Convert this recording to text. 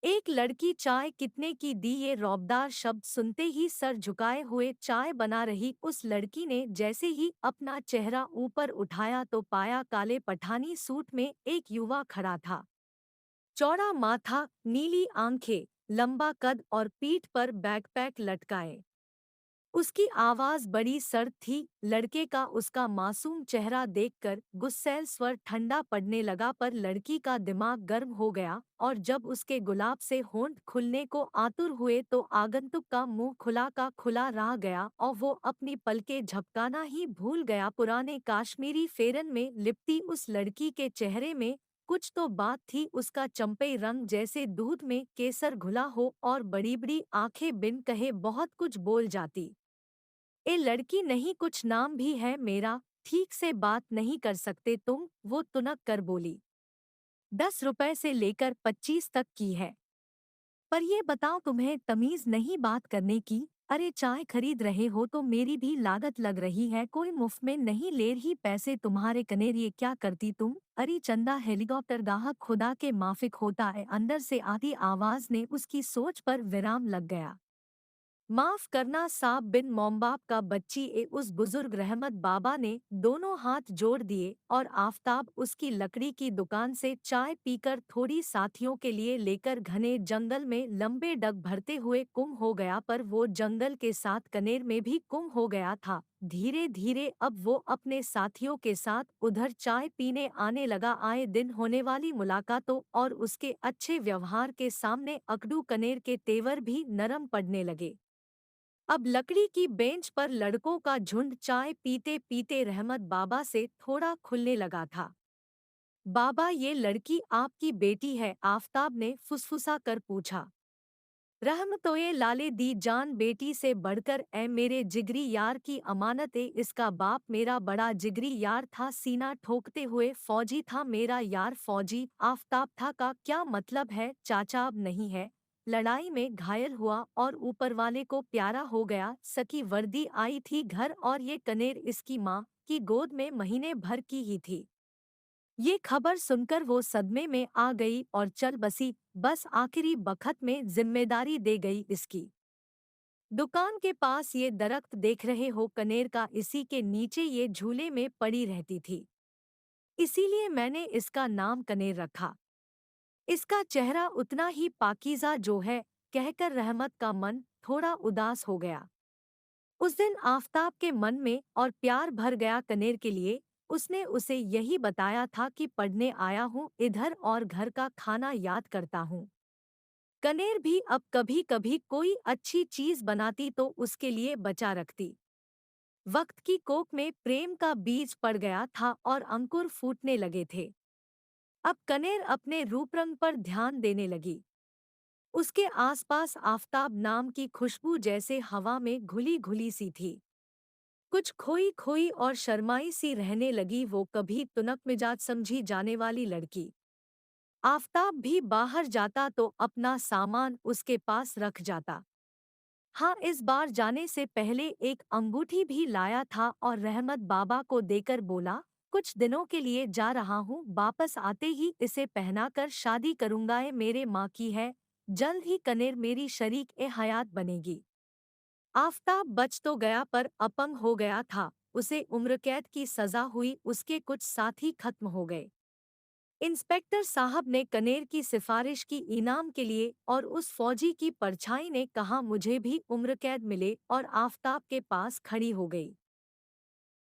एक लड़की चाय कितने की दी, ये रौबदार शब्द सुनते ही सर झुकाए हुए चाय बना रही उस लड़की ने जैसे ही अपना चेहरा ऊपर उठाया तो पाया काले पठानी सूट में एक युवा खड़ा था। चौड़ा माथा, नीली आंखें, लंबा कद और पीठ पर बैकपैक लटकाए। उसकी आवाज बड़ी सर्द थी। लड़के का उसका मासूम चेहरा देखकर गुस्सैल स्वर ठंडा पड़ने लगा, पर लड़की का दिमाग गर्म हो गया और जब उसके गुलाब से होंठ खुलने को आतुर हुए तो आगंतुक का मुंह खुला का खुला रह गया और वो अपनी पलकें झपकाना ही भूल गया। पुराने काश्मीरी फेरन में लिपटी उस लड़की के चेहरे में कुछ तो बात थी। उसका चंपई रंग जैसे दूध में केसर घुला हो और बड़ी बड़ी आंखें बिन कहे बहुत कुछ बोल जाती। ए लड़की नहीं, कुछ नाम भी है मेरा, ठीक से बात नहीं कर सकते तुम? वो तुनक कर बोली। 10 रुपए से लेकर 25 तक की है। पर ये बताओ, तुम्हें तमीज नहीं बात करने की? अरे चाय खरीद रहे हो तो मेरी भी लागत लग रही है, कोई मुफ्त में नहीं ले रही पैसे तुम्हारे कनेर। ये क्या करती तुम? अरे चंदा हेलीकॉप्टर गाहक खुदा के माफिक होता है। अंदर से आती आवाज ने उसकी सोच पर विराम लग गया। माफ करना साहब बिन मोमबाप का बच्ची, उस बुजुर्ग रहमत बाबा ने दोनों हाथ जोड़ दिए और आफताब उसकी लकड़ी की दुकान से चाय पीकर थोड़ी साथियों के लिए लेकर घने जंगल में लंबे डग भरते हुए गुम हो गया। पर वो जंगल के साथ कनेर में भी गुम हो गया था। धीरे धीरे अब वो अपने साथियों के साथ उधर चाय पीने आने लगा। आए दिन होने वाली मुलाकातों और उसके अच्छे व्यवहार के सामने अकड़ू कनेर के तेवर भी नरम पड़ने लगे। अब लकड़ी की बेंच पर लड़कों का झुंड चाय पीते पीते रहमत बाबा से थोड़ा खुलने लगा था। बाबा, ये लड़की आपकी बेटी है? आफताब ने फुसफुसा कर पूछा। रहमतोए लाले दी जान, बेटी से बढ़कर ए मेरे जिगरी यार की अमानत है। इसका बाप मेरा बड़ा जिगरी यार था, सीना ठोकते हुए फौजी था मेरा यार। फौजी? आफताब था का क्या मतलब है चाचा? अब नहीं है, लड़ाई में घायल हुआ और ऊपर वाले को प्यारा हो गया। सकी वर्दी आई थी घर और ये कनेर इसकी माँ की गोद में महीने भर की ही थी। ये खबर सुनकर वो सदमे में आ गई और चल बसी। बस आखिरी बखत में जिम्मेदारी दे गई इसकी। दुकान के पास ये दरख्त देख रहे हो कनेर का, इसी के नीचे ये झूले में पड़ी रहती थी। इसीलिए मैंने इसका नाम कनेर रखा। इसका चेहरा उतना ही पाकीज़ा जो है। कहकर रहमत का मन थोड़ा उदास हो गया। उस दिन आफताब के मन में और प्यार भर गया कनेर के लिए। उसने उसे यही बताया था कि पढ़ने आया हूँ इधर और घर का खाना याद करता हूँ। कनेर भी अब कभी कभी कोई अच्छी चीज बनाती तो उसके लिए बचा रखती। वक्त की कोख में प्रेम का बीज पड़ गया था और अंकुर फूटने लगे थे। अब कनेर अपने रूपरंग पर ध्यान देने लगी। उसके आसपास आफताब नाम की खुशबू जैसे हवा में घुली घुली सी थी। कुछ खोई खोई और शर्माई सी रहने लगी वो, कभी तुनक मिजाज समझी जाने वाली लड़की। आफताब भी बाहर जाता तो अपना सामान उसके पास रख जाता। हाँ, इस बार जाने से पहले एक अंगूठी भी लाया था और रहमत बाबा को देकर बोला, कुछ दिनों के लिए जा रहा हूँ, वापस आते ही इसे पहनाकर शादी करूंगा। ये मेरे माँ की है, जल्द ही कनेर मेरी शरीक ए हयात बनेगी। आफताब बच तो गया पर अपंग हो गया था। उसे उम्रकैद की सजा हुई, उसके कुछ साथी खत्म हो गए। इंस्पेक्टर साहब ने कनेर की सिफारिश की इनाम के लिए और उस फौजी की परछाई ने कहा मुझे भी उम्रकैद मिले और आफताब के पास खड़ी हो गई।